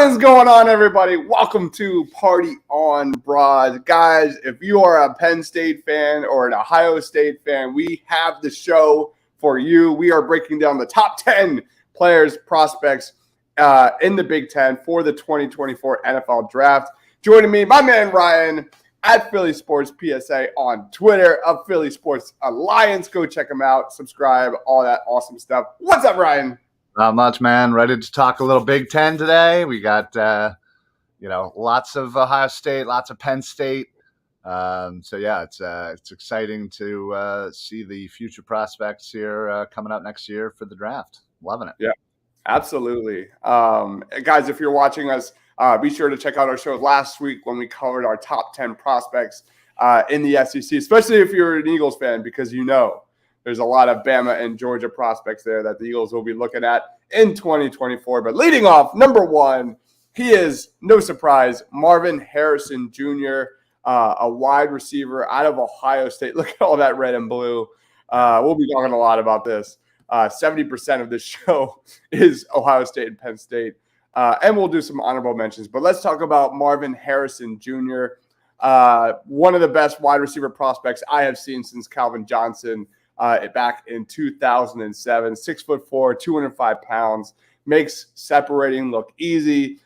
What is going on, everybody? Welcome to Party on Broad. Guys, if you are a Penn State fan or an Ohio State fan, we have the show for you. We are breaking down the top 10 players, prospects in the Big Ten for the 2024 NFL Draft. Joining me, my man Ryan at Philly Sports PSA on Twitter, of Philly Sports Alliance. Go check them out, subscribe, all that awesome stuff. What's up, Ryan? Not much, man. Ready to talk a little Big Ten today. We got, lots of Ohio State, lots of Penn State. It's exciting to see the future prospects here coming up next year for the draft. Loving it. Yeah, absolutely. Guys, if you're watching us, be sure to check out our show last week when we covered our top 10 prospects in the SEC, especially if you're an Eagles fan, because there's a lot of Bama and Georgia prospects there that the Eagles will be looking at in 2024. But leading off, number one, he is, no surprise, Marvin Harrison Jr., a wide receiver out of Ohio State. Look at all that red and blue. We'll be talking a lot about this. 70% of this show is Ohio State and Penn State. And we'll do some honorable mentions. But let's talk about Marvin Harrison Jr., one of the best wide receiver prospects I have seen since Calvin Johnson. Back in 2007, 6'4", 205 pounds, makes separating look easy.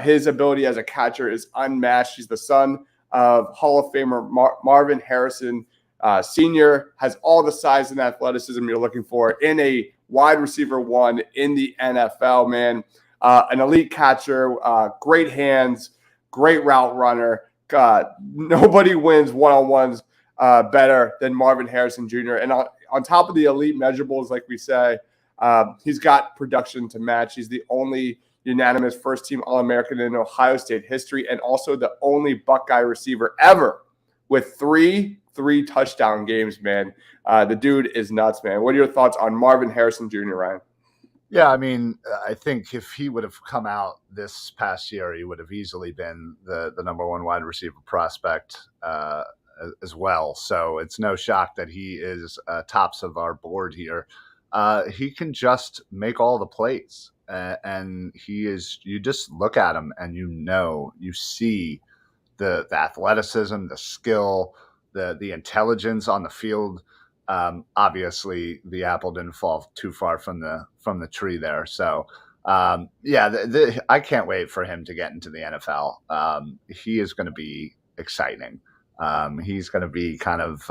His ability as a catcher is unmatched. He's the son of Hall of Famer Marvin Harrison Sr., has all the size and athleticism you're looking for in a wide receiver one in the NFL, man. An elite catcher, great hands, great route runner. Nobody wins one-on-ones better than Marvin Harrison Jr. And on top of the elite measurables, like we say, he's got production to match. He's the only unanimous first-team All-American in Ohio State history, and also the only Buckeye receiver ever with three touchdown games, man. The dude is nuts, man. What are your thoughts on Marvin Harrison Jr., Ryan? Yeah, I mean, I think if he would have come out this past year, he would have easily been the number one wide receiver prospect as well. So it's no shock that he is tops of our board here. He can just make all the plays. And he is, you just look at him and you see the athleticism, the skill, the intelligence on the field. Obviously the apple didn't fall too far from the tree there. So I can't wait for him to get into the NFL. He is going to be exciting. He's going to be kind of,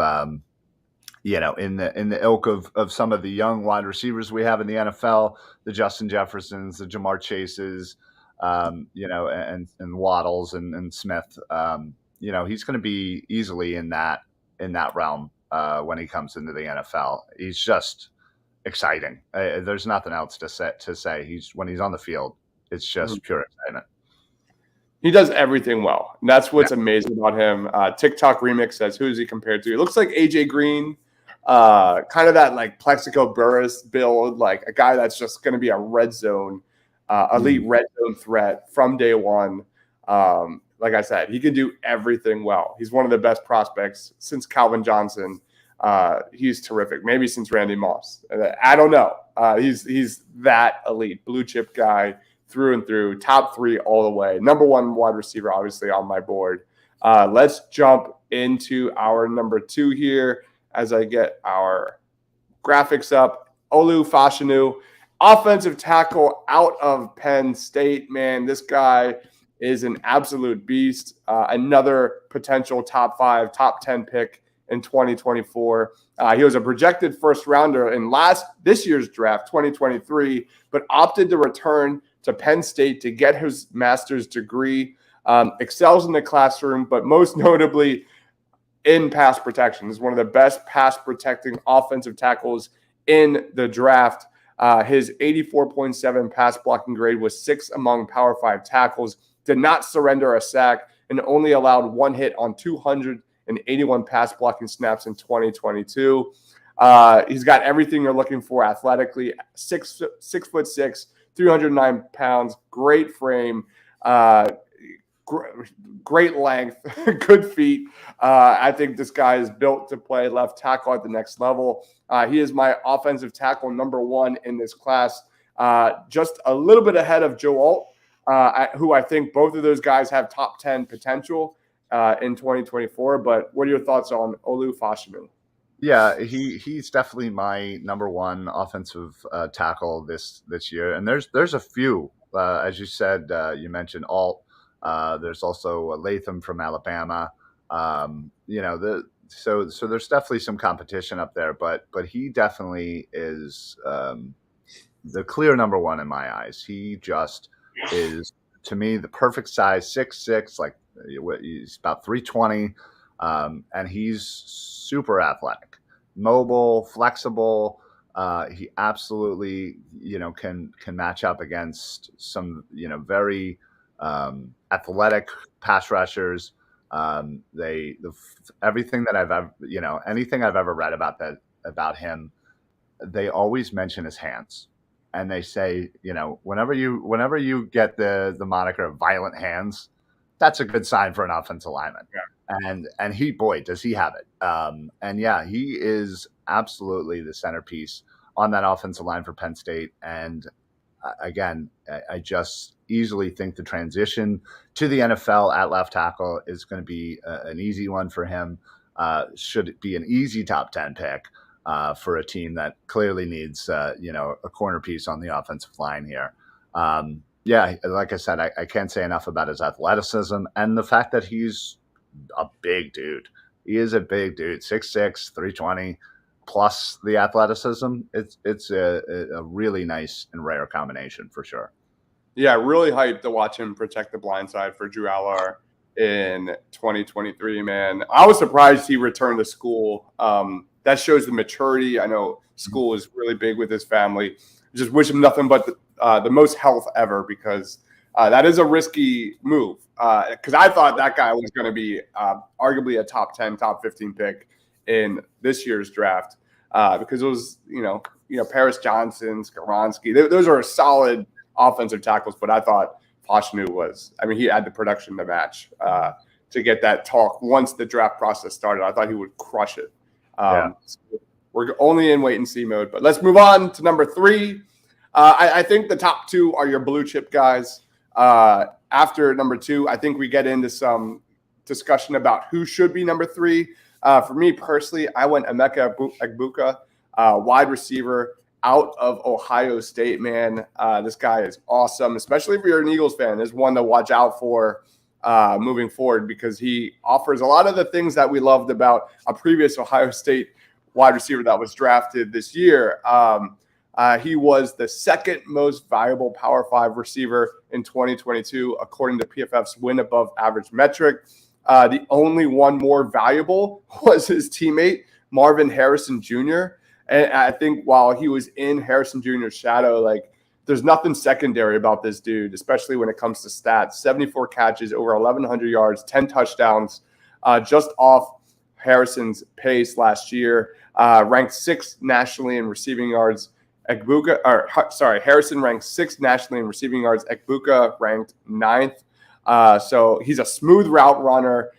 in the ilk of some of the young wide receivers we have in the NFL, the Justin Jeffersons, the Jamar Chases, and Waddles and Smith. He's going to be easily in that realm when he comes into the NFL. He's just exciting. There's nothing else to say. When he's on the field, it's just pure excitement. He does everything well. And that's what's amazing about him. TikTok Remix says, who is he compared to? He looks like AJ Green, kind of that like Plexico Burris build, like a guy that's just going to be a red zone, elite red zone threat from day one. Like I said, he can do everything well. He's one of the best prospects since Calvin Johnson. He's terrific. Maybe since Randy Moss. I don't know. He's that elite blue chip guy. Through and through, top three all the way. Number one wide receiver, obviously, on my board. Let's jump into our number two here as I get our graphics up. Olu Fashanu, offensive tackle out of Penn State. Man, this guy is an absolute beast. Another potential top 5, top 10 pick in 2024. He was a projected first rounder in this year's draft, 2023, but opted to return to Penn State to get his master's degree, excels in the classroom, but most notably in pass protection. He's one of the best pass protecting offensive tackles in the draft. His 84.7 pass blocking grade was 6th among Power 5 tackles, did not surrender a sack, and only allowed one hit on 281 pass blocking snaps in 2022. He's got everything you're looking for athletically, 6'6", 309 pounds, great frame, great length, good feet. I think this guy is built to play left tackle at the next level. He is my offensive tackle number one in this class, just a little bit ahead of Joe Alt. who I think both of those guys have top 10 potential in 2024. But what are your thoughts on Olu Fashanu? Yeah, he's definitely my number one offensive tackle this year, and there's a few, as you said, you mentioned Alt. There's also Latham from Alabama. So there's definitely some competition up there, but he definitely is the clear number one in my eyes. He just is, to me, the perfect size, 6'6", like he's about 320, and he's super athletic, mobile, flexible. He absolutely, can match up against some, very athletic pass rushers. Everything that I've ever, anything I've ever read about him, they always mention his hands, and they say, whenever you get the moniker of violent hands, that's a good sign for an offensive lineman. Yeah. And he, boy, does he have it. And yeah, he is absolutely the centerpiece on that offensive line for Penn State. And again, I just easily think the transition to the NFL at left tackle is going to be an easy one for him. Should it be an easy top 10 pick for a team that clearly needs, a corner piece on the offensive line here. Yeah, like I said, I can't say enough about his athleticism and the fact that he's a big dude. He is a big dude, 6'6", 320, plus the athleticism. It's a really nice and rare combination for sure. Yeah, really hyped to watch him protect the blind side for Drew Allar in 2023, man. I was surprised he returned to school. That shows the maturity. I know school is really big with his family. Just wish him nothing but the most health ever, because that is a risky move. Because I thought that guy was going to be arguably a top 10, top 15 pick in this year's draft, because it was, Paris Johnson, Skoronski. Those are solid offensive tackles, but I thought Fashanu he had the production to match to get that talk once the draft process started. I thought he would crush it. So we're only in wait and see mode, but let's move on to number 3. I think the top 2 are your blue chip guys. After number 2, I think we get into some discussion about who should be number 3. For me personally, I went Emeka Egbuka, wide receiver out of Ohio State, man. This guy is awesome, especially if you're an Eagles fan. There's one to watch out for moving forward, because he offers a lot of the things that we loved about a previous Ohio State wide receiver that was drafted this year. He was the second most valuable Power 5 receiver in 2022, according to PFF's win above average metric. The only one more valuable was his teammate, Marvin Harrison Jr. And I think while he was in Harrison Jr.'s shadow, there's nothing secondary about this dude, especially when it comes to stats. 74 catches, over 1,100 yards, 10 touchdowns, just off Harrison's pace last year. Ranked 6th nationally in receiving yards. Harrison ranked 6th nationally in receiving yards. Egbuka ranked 9th. So he's a smooth route runner.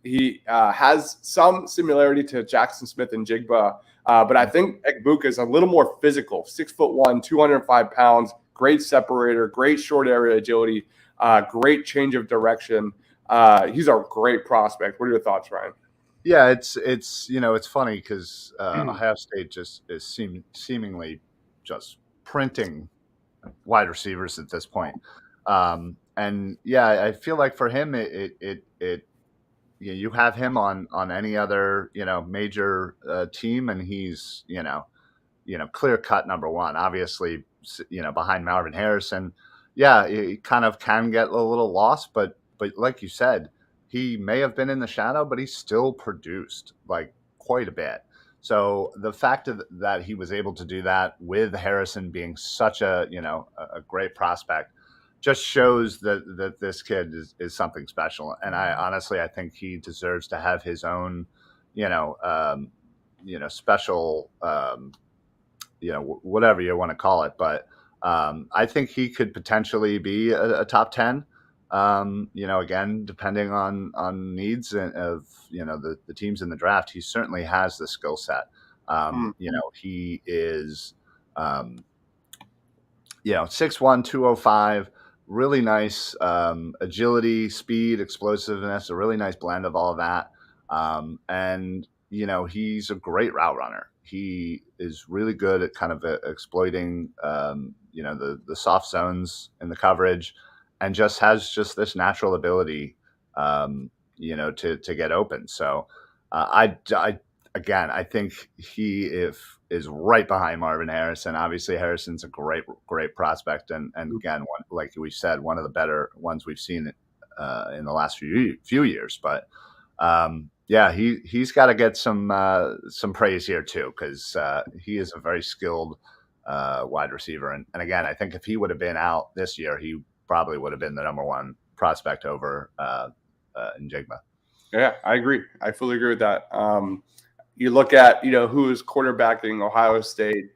He has some similarity to Jackson Smith and Jigba, but I think Egbuka is a little more physical. 6'1", 205 pounds, great separator, great short area agility, great change of direction. He's a great prospect. What are your thoughts, Ryan? Yeah, it's funny because Ohio State just is seemingly just printing wide receivers at this point. And yeah, I feel like for him, you have him on any other major team, and he's clear cut number one. Obviously, behind Marvin Harrison. Yeah, he kind of can get a little lost, but like you said, he may have been in the shadow, but he still produced quite a bit. So the fact that he was able to do that with Harrison being such a great prospect just shows that this kid is something special. And I think he deserves to have his own, special, whatever you want to call it. But I think he could potentially be a top 10. Again, depending on needs of the teams in the draft, he certainly has the skill set. He is 6'1", 205, really nice agility, speed, explosiveness, a really nice blend of all of that. And he's a great route runner. He is really good at kind of exploiting the soft zones in the coverage, and just has just this natural ability to get open. So I again, I think he if is right behind Marvin Harrison. Obviously, Harrison's a great prospect, and again, like we said, one of the better ones we've seen in the last few years. But yeah, he's got to get some praise here too, because he is a very skilled wide receiver. And again, I think if he would have been out this year, he probably would have been the number one prospect over Njigba. Yeah, I agree. I fully agree with that. You look at who is quarterbacking Ohio State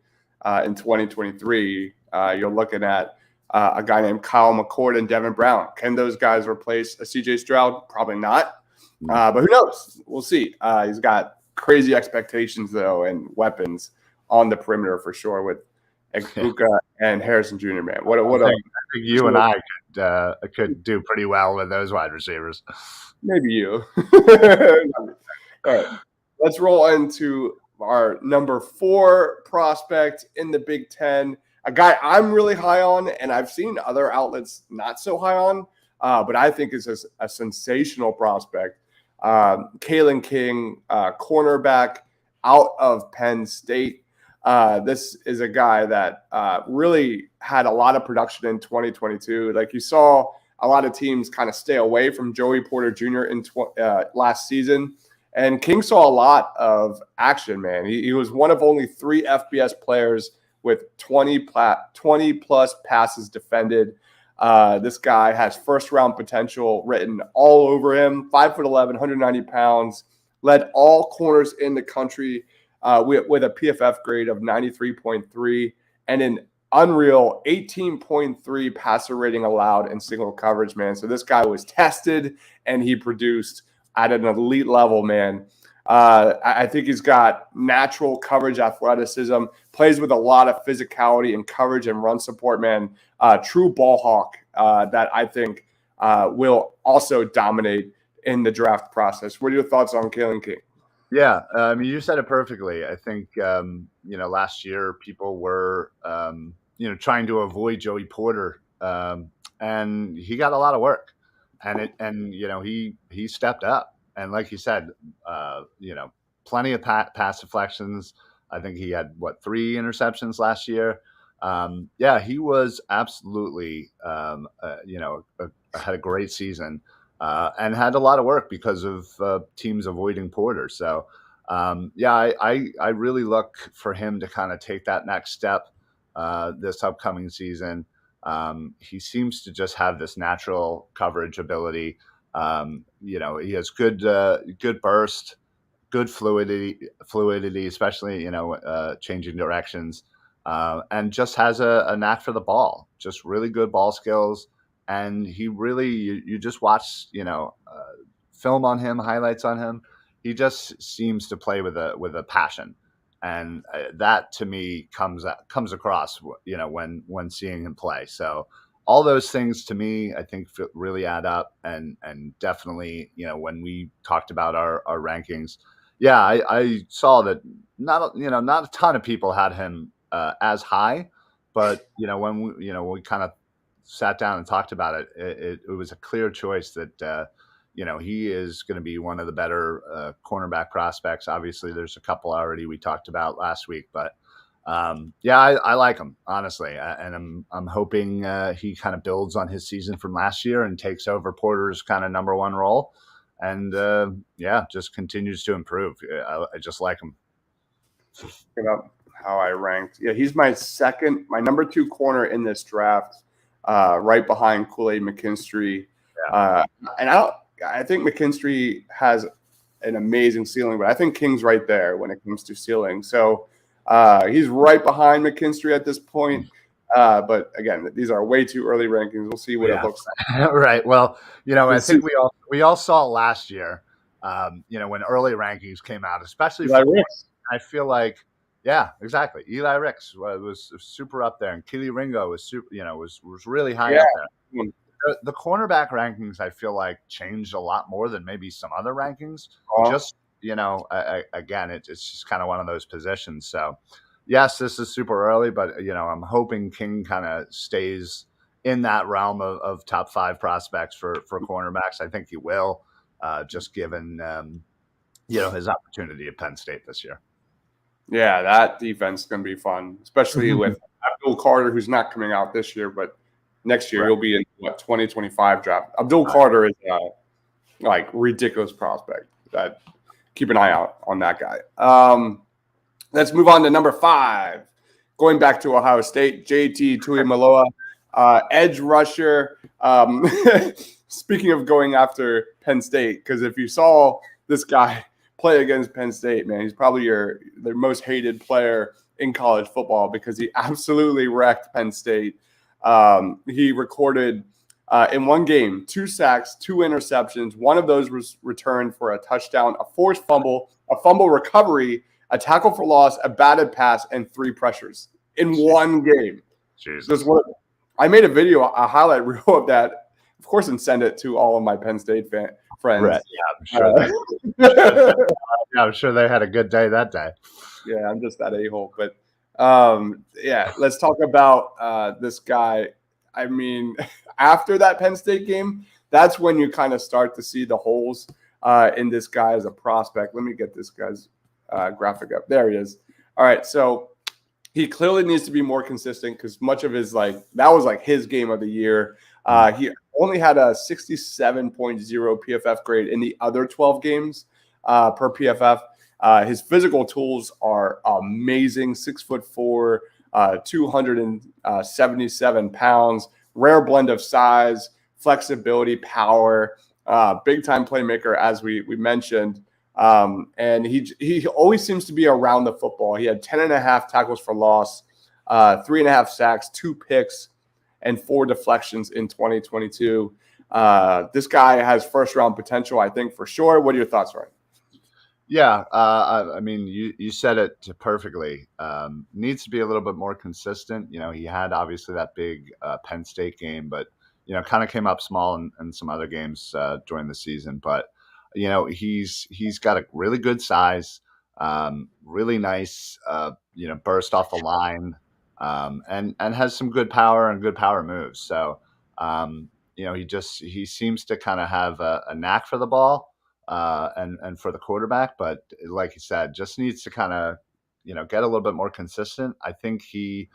in 2023. You're looking at a guy named Kyle McCord and Devin Brown. Can those guys replace a CJ Stroud? Probably not. But who knows? We'll see. He's got crazy expectations though, and weapons on the perimeter for sure with Egbuka and Harrison Jr. Man, what I think you and I could do pretty well with those wide receivers. Maybe you. All right. Let's roll into our number 4 prospect in the Big Ten, a guy I'm really high on, and I've seen other outlets not so high on, but I think is a sensational prospect. Kalen King, cornerback out of Penn State. This is a guy that really had a lot of production in 2022. Like you saw a lot of teams kind of stay away from Joey Porter Jr. in last season. And King saw a lot of action, man. He was one of only 3 FBS players with 20 plus passes defended. This guy has first-round potential written all over him. 5'11", 190 pounds, led all corners in the country with a PFF grade of 93.3 and an unreal 18.3 passer rating allowed in single coverage, man. So this guy was tested and he produced at an elite level, man. I think he's got natural coverage athleticism, plays with a lot of physicality and coverage and run support, man. True ball hawk that I think will also dominate in the draft process. What are your thoughts on Kalen King? Yeah, I mean, you said it perfectly. I think, last year people were, trying to avoid Joey Porter, and he got a lot of work, and he stepped up. And like you said, plenty of pass deflections. I think he had 3 interceptions last year. Yeah, he was absolutely, had a great season. And had a lot of work because of teams avoiding Porter. So, I really look for him to kind of take that next step this upcoming season. He seems to just have this natural coverage ability. He has good burst, good fluidity, especially changing directions, and just has a knack for the ball. Just really good ball skills. And he really, you just watch, film on him, highlights on him. He just seems to play with a passion, and that to me comes across, when seeing him play. So all those things to me, I think really add up, and definitely, when we talked about our rankings, yeah, I saw that not a ton of people had him as high, but when we kind of sat down and talked about it, it was a clear choice that, he is going to be one of the better cornerback prospects. Obviously, there's a couple already we talked about last week, but I like him, honestly. And I'm hoping he kind of builds on his season from last year and takes over Porter's kind of number 1 role. And just continues to improve. I just like him. About how I ranked. Yeah, he's my number 2 corner in this draft. Right behind Kool-Aid McKinstry. Yeah. And I think McKinstry has an amazing ceiling, but I think King's right there when it comes to ceiling. So he's right behind McKinstry at this point. But again, these are way too early rankings. We'll see what it looks like. Right. Well, I think we all saw last year, when early rankings came out, especially for, I feel like, Yeah, exactly. Eli Ricks was super up there, and Keely Ringo was super. Was really high Yeah. up there. The cornerback rankings, I feel like, changed a lot more than maybe some other rankings. Just again, it's just kind of one of those positions. So, yes, this is super early, but I'm hoping King kind of stays in that realm of top 5 prospects for cornerbacks. I think he will, just given his opportunity at Penn State this year. Yeah, that defense is going to be fun, especially with Abdul Carter, who's not coming out this year, but next year he'll be in 2025 draft. Abdul Carter is like ridiculous prospect. Keep an eye out on that guy. Let's move on to number 5. Going back to Ohio State, JT Tuimoloau, edge rusher. Speaking of going after Penn State, because if you saw this guy play against Penn State, man, he's probably their most hated player in college football because he absolutely wrecked Penn State. He recorded in one game 2 sacks, 2 interceptions. One of those was returned for a touchdown, a forced fumble, a fumble recovery, a tackle for loss, a batted pass, and 3 pressures in one game. Jesus. I made a video, a highlight reel of that, of course, and send it to all of my Penn State friends. Right. Yeah, I'm sure they had a good day that day. Yeah, I'm just that a-hole. But yeah, let's talk about this guy. I mean, after that Penn State game, that's when you kind of start to see the holes in this guy as a prospect. Let me get this guy's graphic up. There he is. All right, so he clearly needs to be more consistent because much of his that was like his game of the year. He only had a 67.0 PFF grade in the other 12 games per PFF. His physical tools are amazing. 6'4", 277 pounds, rare blend of size, flexibility, power, big time playmaker, as we mentioned. And he always seems to be around the football. He had 10.5 tackles for loss, 3.5 sacks, 2 picks, and 4 deflections in 2022. This guy has first round potential, I think, for sure. What are your thoughts, Ryan? Yeah, I mean, you said it perfectly. Needs to be a little bit more consistent. He had obviously that big Penn State game, but kind of came up small in some other games during the season. But he's got a really good size, really nice, burst off the line, and has some good power and good power moves. So he seems to kind of have a knack for the ball. And for the quarterback, but like you said, just needs to kind of, get a little bit more consistent. I think he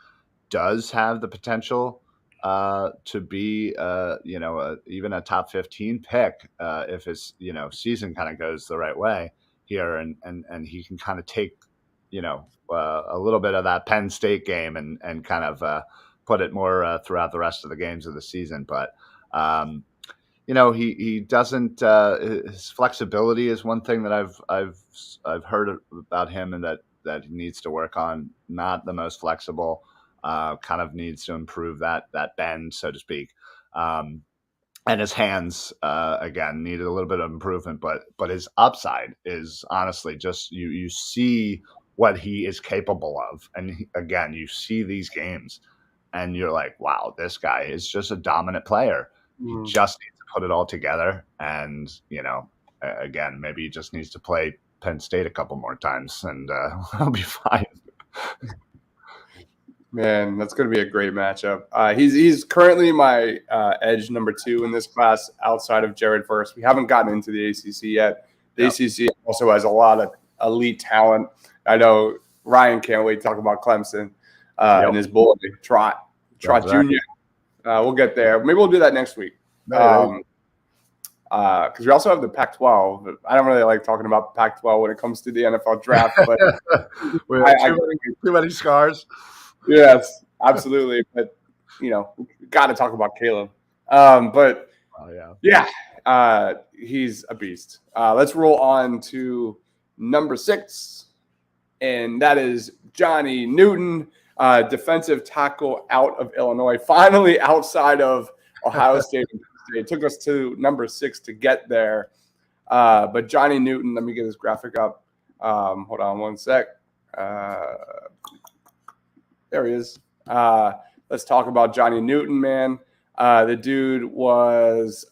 does have the potential to be, even a top 15 pick if his, season kind of goes the right way here, and he can kind of take, a little bit of that Penn State game and kind of put it more throughout the rest of the games of the season, but. He doesn't. His flexibility is one thing that I've heard about him, and that he needs to work on. Not the most flexible. Kind of needs to improve that bend, so to speak. And his hands, again, needed a little bit of improvement. But his upside is honestly just you see what he is capable of, and again, you see these games, and you're like, wow, this guy is just a dominant player. He just needs to put it all together. And, again, maybe he just needs to play Penn State a couple more times and he'll be fine. Man, that's going to be a great matchup. He's currently my edge number 2 in this class outside of Jared Verse. We haven't gotten into the ACC yet. The ACC also has a lot of elite talent. I know Ryan can't wait to talk about Clemson and his boy, Trot Jr. We'll get there. Maybe we'll do that next week. Because we also have the Pac-12. I don't really like talking about the Pac-12 when it comes to the NFL draft, but we have too many scars. Yes, absolutely. But got to talk about Caleb. But he's a beast. Let's roll on to number 6, and that is Johnny Newton. Defensive tackle out of Illinois, finally outside of Ohio State. It took us to number 6 to get there. But Johnny Newton, let me get his graphic up. Hold on one sec. Uh, there he is. Let's talk about Johnny Newton, man. The dude was,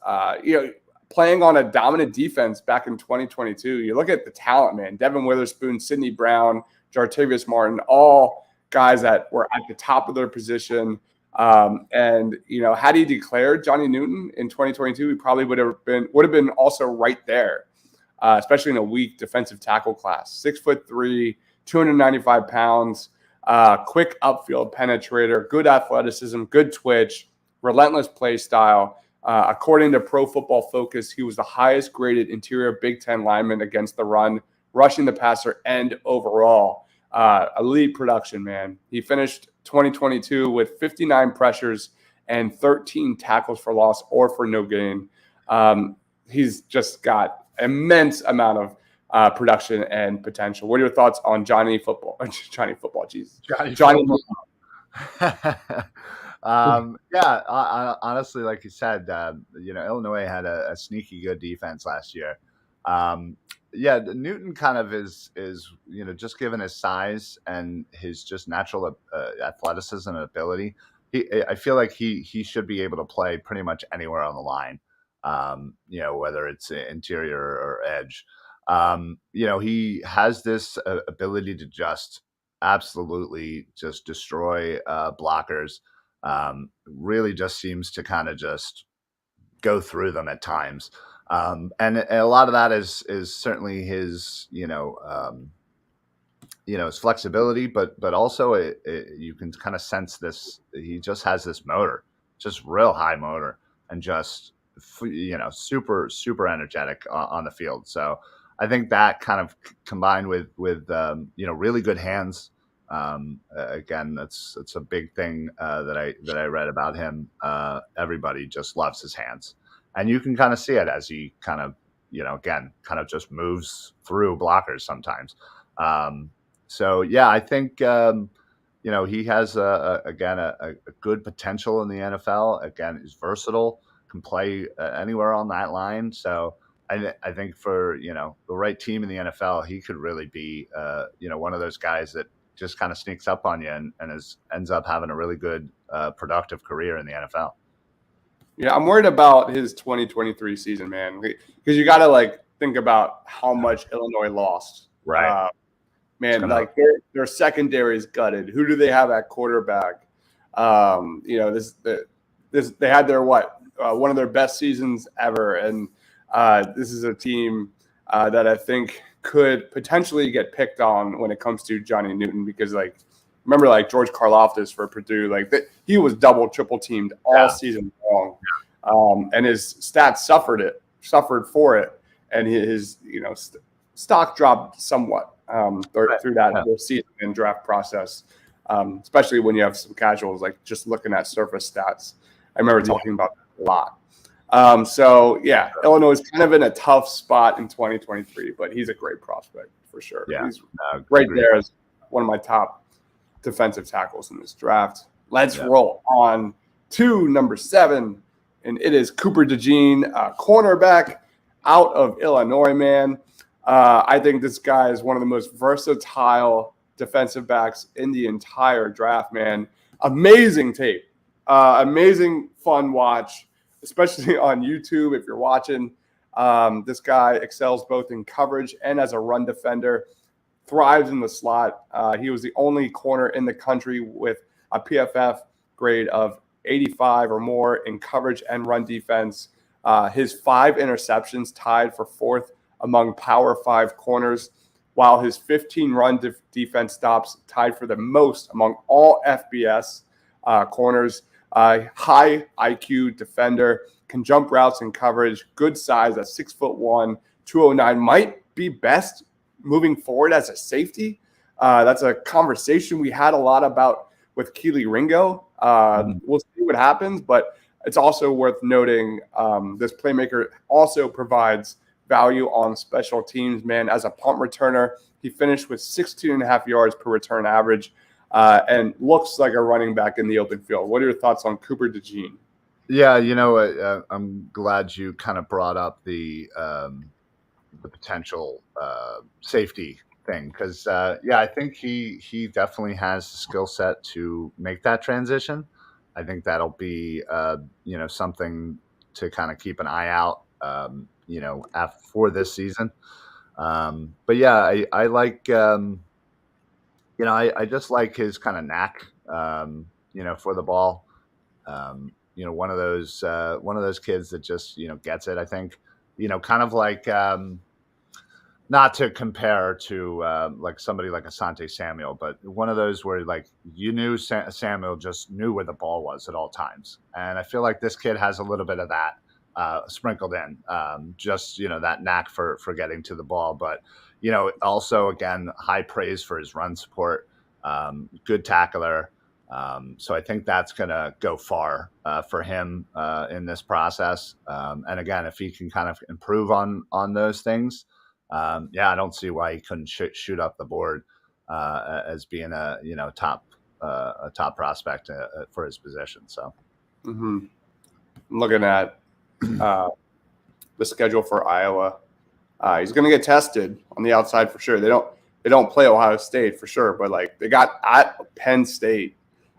playing on a dominant defense back in 2022. You look at the talent, man. Devin Witherspoon, Sidney Brown, Jartavius Martin, all guys that were at the top of their position. And had he declared Johnny Newton in 2022, he probably would have been also right there, especially in a weak defensive tackle class. 6'3", 295 pounds, quick upfield penetrator, good athleticism, good twitch, relentless play style. According to Pro Football Focus, he was the highest graded interior Big Ten lineman against the run, rushing the passer, and overall. Elite production, man. He finished 2022 with 59 pressures and 13 tackles for loss or for no gain. He's just got immense amount of production and potential. What are your thoughts on Johnny Football? Johnny Football, jeez. Johnny Football. Honestly, like you said, Illinois had a sneaky good defense last year. Newton kind of is just given his size and his just natural athleticism and ability. I feel like he should be able to play pretty much anywhere on the line. Whether it's interior or edge. He has this ability to just absolutely just destroy blockers. Really just seems to kind of just go through them at times. And a lot of that is certainly his, his flexibility, but also you can kind of sense this. He just has this motor, just real high motor, and just super super energetic on the field. So I think that kind of combined with really good hands. Again, it's a big thing that I read about him. Everybody just loves his hands, and you can kind of see it as he kind of just moves through blockers sometimes. I think he has a good potential in the NFL. Again, he's versatile, can play anywhere on that line. So I think for the right team in the NFL, he could really be one of those guys that just kind of sneaks up on you and ends up having a really good productive career in the NFL. Yeah, I'm worried about his 2023 season, man, because you got to think about how much Illinois lost. Right. Man, their secondary is gutted. Who do they have at quarterback? They had their one of their best seasons ever, and this is a team that I think could potentially get picked on when it comes to Johnny Newton, because remember George Karlaftis for Purdue, he was double, triple teamed all season long, and his stats suffered for it, and his stock dropped somewhat through that season and draft process, especially when you have some casuals just looking at surface stats. I remember talking about that a lot. Illinois is kind of in a tough spot in 2023, but he's a great prospect for sure. Yeah, he's right there as one of my top defensive tackles in this draft. Let's roll on to number 7, and it is Cooper DeJean, cornerback out of Illinois, man. I think this guy is one of the most versatile defensive backs in the entire draft, man. Amazing tape. Amazing fun watch, especially on YouTube if you're watching. This guy excels both in coverage and as a run defender, thrives in the slot. He was the only corner in the country with a PFF grade of 85 or more in coverage and run defense. His 5 interceptions tied for 4th among Power 5 corners, while his 15 run defense stops tied for the most among all FBS corners. High IQ defender, can jump routes in coverage, good size at 6'1", 209, might be best moving forward as a safety. That's a conversation we had a lot about with Keely Ringo. We'll see what happens, but it's also worth noting this playmaker also provides value on special teams, man. As a punt returner, he finished with 16.5 yards per return average, and looks like a running back in the open field. What are your thoughts on Cooper DeJean? Yeah, I'm glad you kind of brought up the potential safety thing because I think he definitely has the skill set to make that transition. I think that'll be something to kind of keep an eye out for this season. But yeah, I like I just like his kind of knack for the ball. One of those kids that just gets it. I think kind of like. Not to compare to like somebody like Asante Samuel, but one of those where like you knew Samuel just knew where the ball was at all times, and I feel like this kid has a little bit of that sprinkled in, just that knack for getting to the ball, but also again high praise for his run support, good tackler. So I think that's going to go far for him in this process, and again, if he can kind of improve on those things. I don't see why he couldn't shoot up the board as being a top prospect for his position. So, I'm looking at the schedule for Iowa. He's going to get tested on the outside for sure. They don't play Ohio State for sure, but like they got at Penn State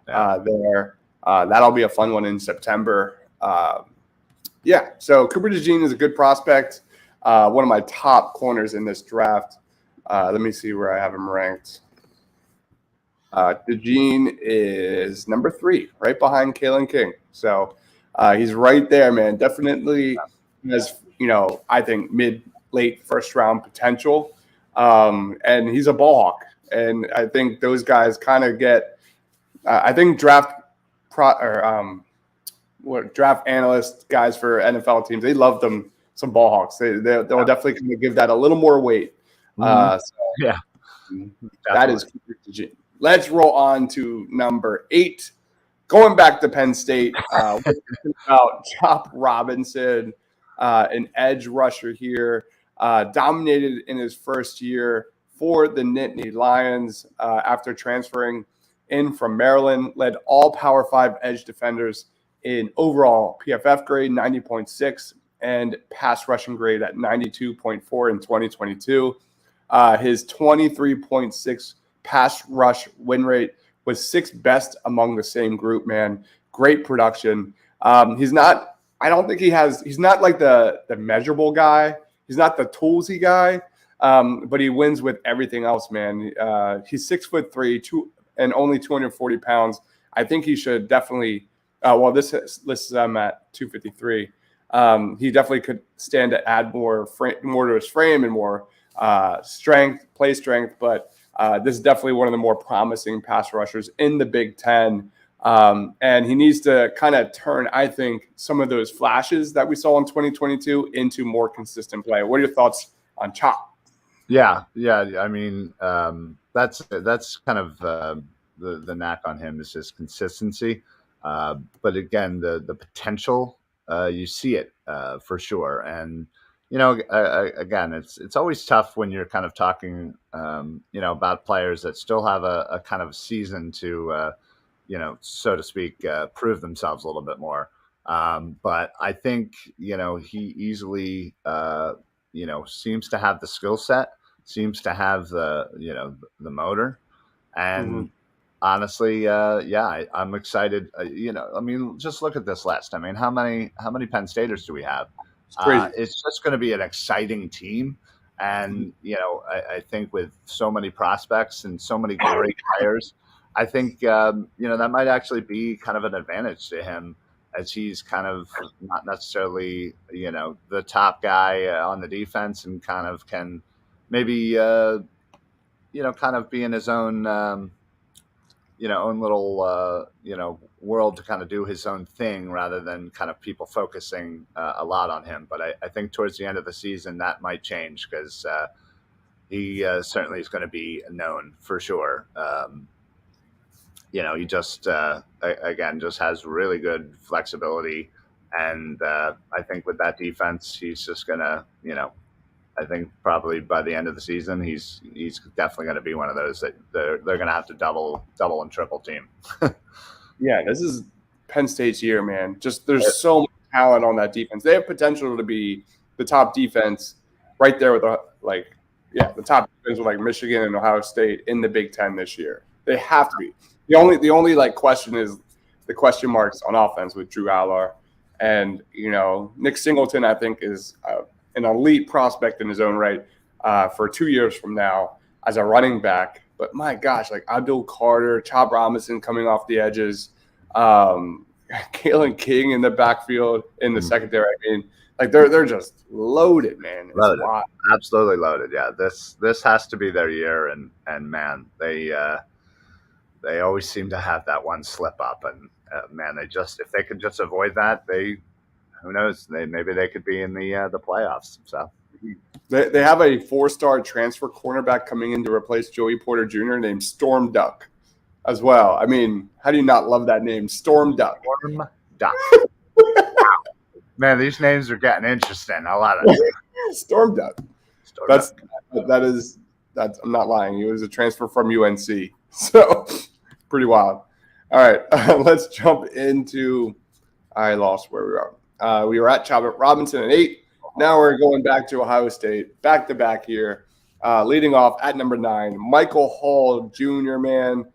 there. That'll be a fun one in September. So Cooper DeJean is a good prospect. One of my top corners in this draft. Let me see where I have him ranked. DeJean is number 3, right behind Kalen King. So he's right there, man. Definitely has, I think late first round potential. And he's a ball hawk. And I think those guys kind of get, I think draft analysts, guys for NFL teams, they love them. Some ball hawks. They'll definitely kind of give that a little more weight. That is Cooper DeJean. Let's roll on to number 8. Going back to Penn State, we're talking about Chop Robinson, an edge rusher here, dominated in his first year for the Nittany Lions after transferring in from Maryland, led all Power 5 edge defenders in overall PFF grade, 90.6. And pass rushing grade at 92.4 in 2022. His 23.6 pass rush win rate was 6th best among the same group, man. Great production. He's not like the measurable guy. He's not the toolsy guy, but he wins with everything else, man. He's 6'3", and only 240 pounds. I think he should definitely, this lists him at 253. He definitely could stand to add more to his frame and more play strength. But this is definitely one of the more promising pass rushers in the Big Ten. And he needs to kind of turn, I think, some of those flashes that we saw in 2022 into more consistent play. What are your thoughts on Chop? Yeah. I mean, that's kind of the knack on him is his consistency. But again, the potential. You see it for sure, and again, it's always tough when you're kind of talking, about players that still have a kind of season to, so to speak, prove themselves a little bit more. But I think he easily, seems to have the skill set, seems to have the motor, and. Honestly, I'm excited. I mean, just look at this list. I mean, how many Penn Staters do we have? It's just going to be an exciting team, and I think with so many prospects and so many great players, I think that might actually be kind of an advantage to him, as he's kind of not necessarily the top guy on the defense, and kind of can maybe kind of be in his own. Own little, world to kind of do his own thing rather than kind of people focusing a lot on him. But I think towards the end of the season that might change because he certainly is going to be known for sure. He just, again, just has really good flexibility. And I think with that defense, he's just going to, I think probably by the end of the season, he's definitely going to be one of those that they're going to have to double and triple team. Yeah, this is Penn State's year, man. Just there's so much talent on that defense. They have potential to be the top defense right there with the top defense with like Michigan and Ohio State in the Big Ten this year. They have to be. The only like question is the question marks on offense with Drew Allar. And, Nick Singleton, I think, is an elite prospect in his own right for 2 years from now as a running back. But my gosh, like Abdul Carter, Chop Robinson coming off the edges, Kalen King in the backfield in the secondary. I mean, like they're just loaded, man. It's Loaded. wild. Absolutely loaded. Yeah, this has to be their year, and man, they always seem to have that one slip up, and man, if they could just avoid that, who knows, maybe they could be in the playoffs. So They have a 4-star transfer cornerback coming in to replace Joey Porter Jr. named Storm Duck as well. I mean, how do you not love that name, Storm Duck? Storm Duck. Man, these names are getting interesting. I love it. Storm Duck. Duck. That's I'm not lying. He was a transfer from UNC. So pretty wild. All right, let's jump into. I lost where we were. We were at Chop Robinson at 8. Now we're going back to Ohio State, back to back here. Leading off at number 9, Michael Hall Jr. Man,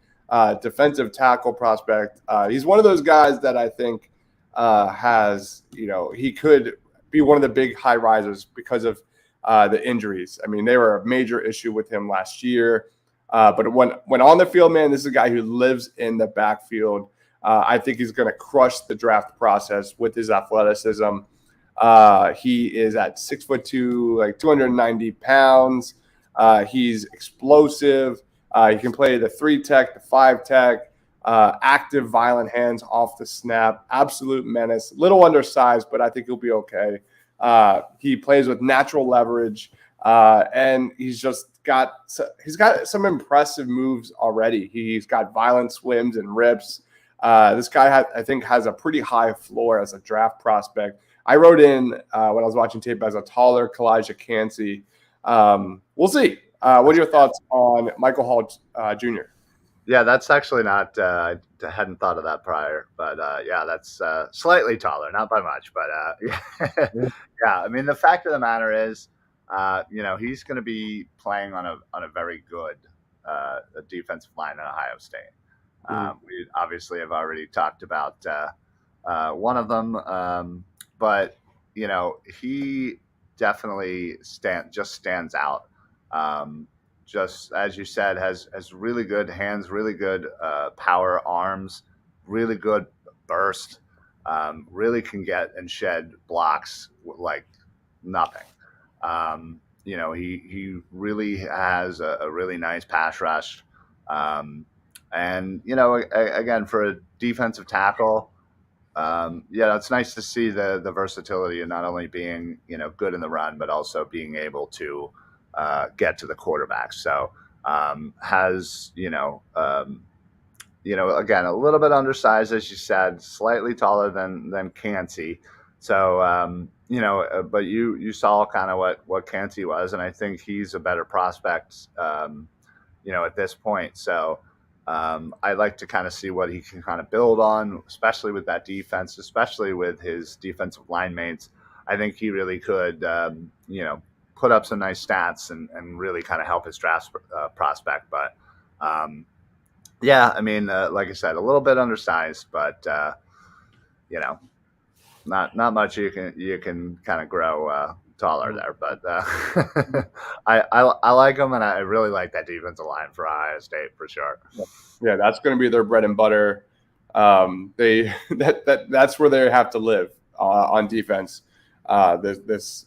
defensive tackle prospect. He's one of those guys that I think has, he could be one of the big high risers because of the injuries. I mean, they were a major issue with him last year. But when on the field, man, this is a guy who lives in the backfield. I think he's going to crush the draft process with his athleticism. He is at 6'2", like 290 pounds. He's explosive. He can play the 3-tech, the 5-tech, active, violent hands off the snap, absolute menace. Little undersized, but I think he'll be okay. He plays with natural leverage, and he's got some impressive moves already. He's got violent swims and rips. This guy, I think, has a pretty high floor as a draft prospect. I wrote in when I was watching tape as a taller Kalijah Cansey. We'll see. What are your thoughts on Michael Hall Jr.? Yeah, that's actually not. I hadn't thought of that prior, but yeah, that's slightly taller, not by much, but yeah. I mean, the fact of the matter is, he's going to be playing on a very good defensive line at Ohio State. We obviously have already talked about one of them, but he definitely stands out. Just as you said, has really good hands, really good power, arms, really good burst, really can get and shed blocks like nothing. He really has a really nice pass rush. And, again, for a defensive tackle, it's nice to see the versatility and not only being, good in the run, but also being able to get to the quarterback. So has, again, a little bit undersized, as you said, slightly taller than Cansey. So, but you saw kind of what Cansey was, and I think he's a better prospect, at this point. So I'd like to kind of see what he can kind of build on, especially with that defense, especially with his defensive line mates. I think he really could, put up some nice stats and really kind of help his draft prospect. But I mean, like I said, a little bit undersized, but not much you can kind of grow taller there. But I like him, and I really like that defensive line for Ohio State for sure. Yeah, that's going to be their bread and butter. That's where they have to live on defense this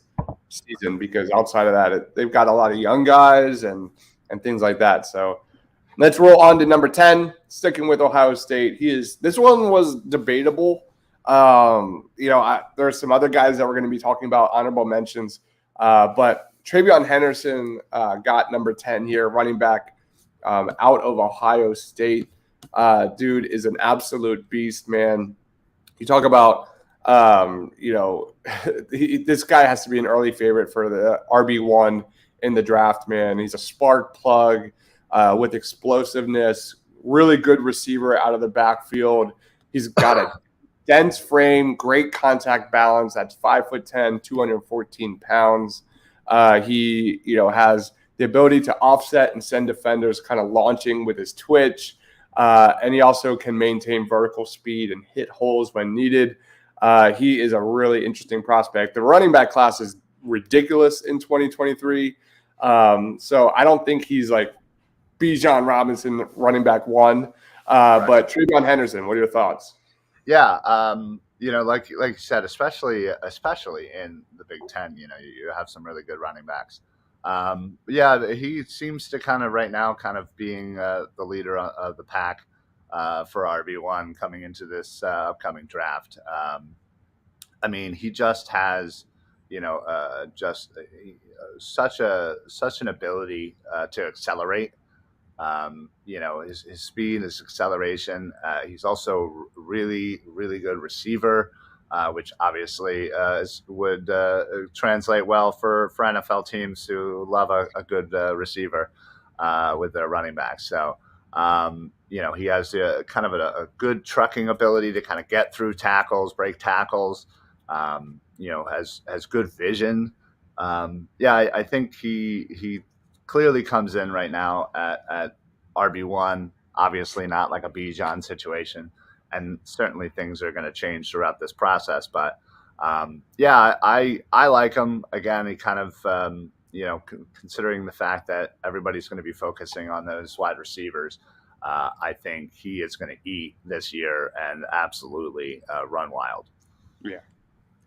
season, because outside of that, they've got a lot of young guys and things like that. So let's roll on to number 10, sticking with Ohio State. This one was debatable. There are some other guys that we're going to be talking about, honorable mentions, but TreVeyon Henderson got number 10 here, running back out of Ohio State. Dude is an absolute beast, man. You talk about this guy has to be an early favorite for the RB1 in the draft, man. He's a spark plug with explosiveness, really good receiver out of the backfield. He's got a dense frame, great contact balance. That's 5'10", 214 pounds. He, has the ability to offset and send defenders kind of launching with his twitch. And he also can maintain vertical speed and hit holes when needed. He is a really interesting prospect. The running back class is ridiculous in 2023. So I don't think he's like Bijan Robinson running back one. Right. But TreVeyon Henderson, what are your thoughts? Yeah, like you said, especially in the Big Ten, you have some really good running backs. Yeah, he seems to kind of right now kind of being the leader of the pack for RB1 coming into this upcoming draft. I mean, he just has such an ability to accelerate. His speed, his acceleration. He's also really, really good receiver, which obviously would translate well for NFL teams who love a good receiver with their running backs. So, he has kind of a good trucking ability to kind of get through tackles, break tackles. Has good vision. I think he clearly comes in right now at RB1, obviously not like a Bijan situation, and certainly things are going to change throughout this process. But I like him. Again, he kind of considering the fact that everybody's going to be focusing on those wide receivers, I think he is going to eat this year and absolutely run wild. Yeah.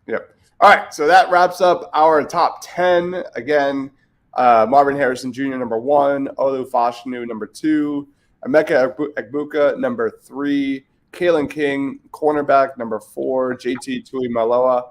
Yep. All right. So that wraps up our top 10. Again, Marvin Harrison Jr., number 1, Olu Fashanu, number 2, Emeka Egbuka, number 3, Kalen King, cornerback, number 4, JT Tuimoloau,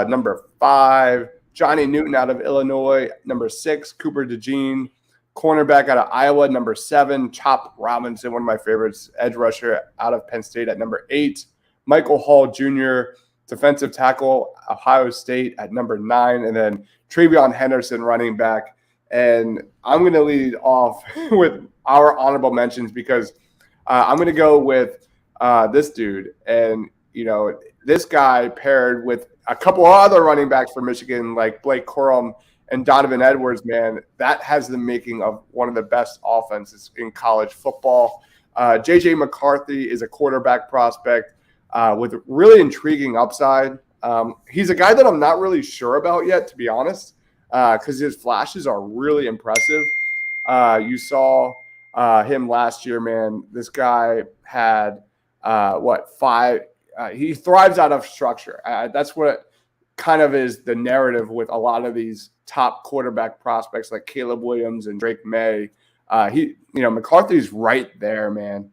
number 5, Johnny Newton out of Illinois, number 6, Cooper DeJean, cornerback out of Iowa, number 7, Chop Robinson, one of my favorites, edge rusher out of Penn State at number 8, Michael Hall Jr., defensive tackle, Ohio State at number 9, and then TreVeyon Henderson, running back. And I'm going to lead off with our honorable mentions because I'm going to go with this dude. And, this guy paired with a couple other running backs for Michigan like Blake Corum and Donovan Edwards, man, that has the making of one of the best offenses in college football. J.J. McCarthy is a quarterback prospect with really intriguing upside. He's a guy that I'm not really sure about yet, to be honest, because his flashes are really impressive. You saw him last year, man. This guy had, 5? He thrives out of structure. That's what kind of is the narrative with a lot of these top quarterback prospects like Caleb Williams and Drake May. McCarthy's right there, man.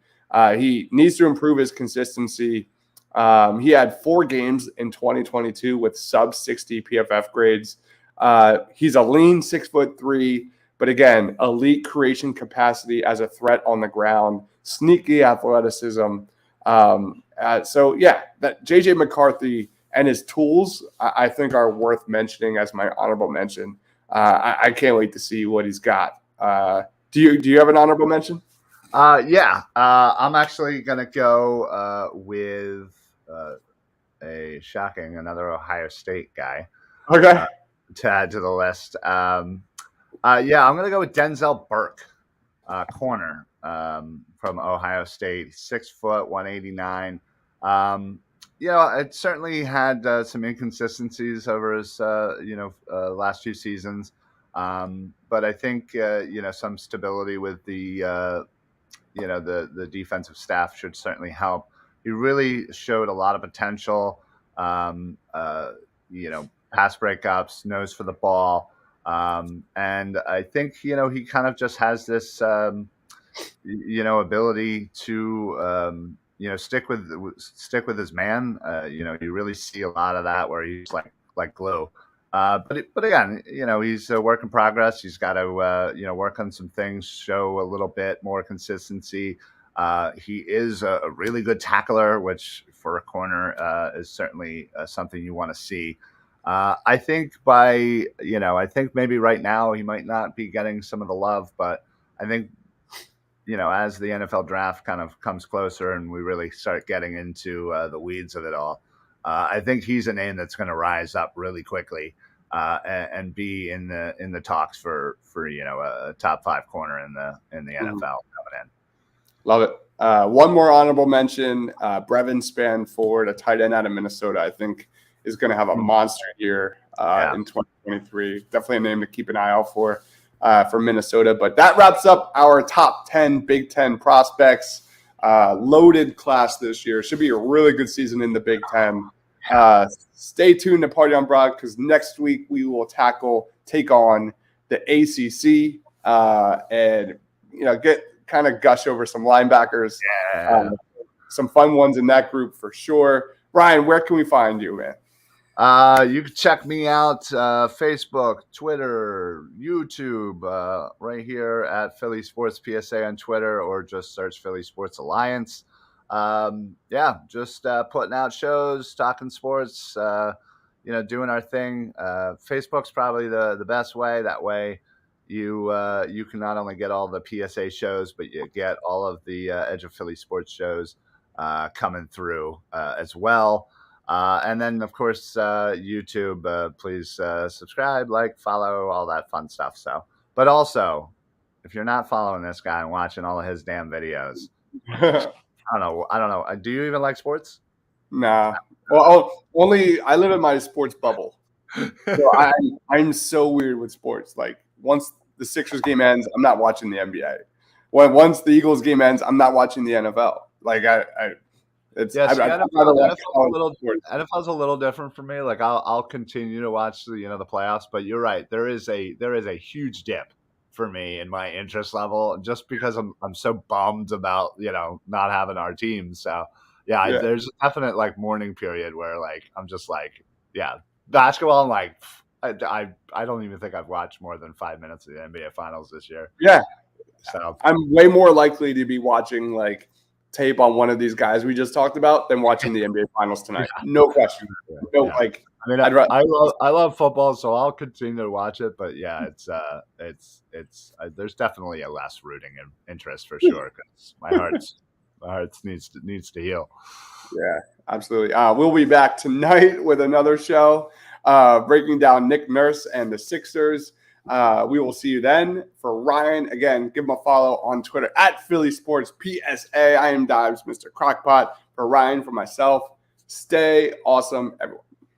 He needs to improve his consistency. He had 4 games in 2022 with sub 60 PFF grades. He's a lean 6'3", but again, elite creation capacity as a threat on the ground, sneaky athleticism. That JJ McCarthy and his tools, I think, are worth mentioning as my honorable mention. I can't wait to see what he's got. Do you have an honorable mention? I'm actually gonna go with another Ohio State guy. Okay. To add to the list. I'm going to go with Denzel Burke, corner from Ohio State, 6 foot, 189. It certainly had some inconsistencies over his, last few seasons. But I think, some stability with the defensive staff should certainly help. He really showed a lot of potential, pass breakups, nose for the ball. And I think, he kind of just has this, ability to, stick with his man. You really see a lot of that where he's like glue. But again, he's a work in progress. He's got to, work on some things, show a little bit more consistency. He is a really good tackler, which for a corner is certainly something you want to see. I think maybe right now he might not be getting some of the love, but I think, as the NFL draft kind of comes closer and we really start getting into the weeds of it all, I think he's a name that's going to rise up really quickly. and be in the talks for a top 5 corner in the NFL coming in. Love it. One more honorable mention: Brevin Spanford, a tight end out of Minnesota. I think is going to have a monster year in 2023. Definitely a name to keep an eye out for Minnesota. But that wraps up our top 10 Big Ten prospects. Loaded class this year. Should be a really good season in the Big Ten. Stay tuned to Party on Broad because next week we will take on the ACC and get kind of gush over some linebackers. Some fun ones in that group for sure. Ryan, where can we find you, man? You can check me out Facebook, Twitter, YouTube, right here at Philly Sports PSA on Twitter, or just search Philly Sports Alliance. Just putting out shows, talking sports, doing our thing. Facebook's probably the best way. That way you can not only get all the PSA shows, but you get all of the Edge of Philly Sports shows coming through as well. And then, of course, YouTube, please subscribe, follow, all that fun stuff. So, but also, if you're not following this guy and watching all of his damn videos, I don't know. Do you even like sports? Nah. Well, only I live in my sports bubble. So I'm so weird with sports. Like once the Sixers game ends, I'm not watching the NBA. Once the Eagles game ends, I'm not watching the NFL. Like NFL's a little different for me. Like I'll continue to watch the playoffs, but you're right. There is a huge dip for me in my interest level just because I'm so bummed about not having our team. So there's a definite morning period where I'm just basketball. I'm I don't even think I've watched more than 5 minutes of the NBA Finals this year. Yeah, so I'm way more likely to be watching tape on one of these guys we just talked about than watching the NBA Finals tonight. No question. I love football, so I'll continue to watch it. But it's there's definitely a less rooting interest for sure because my heart needs to heal. Yeah, absolutely. We'll be back tonight with another show, breaking down Nick Nurse and the Sixers. We will see you then. For Ryan, again, give him a follow on Twitter at Philly Sports PSA. I am Dives, Mr. Crockpot. For Ryan, for myself, stay awesome, everyone.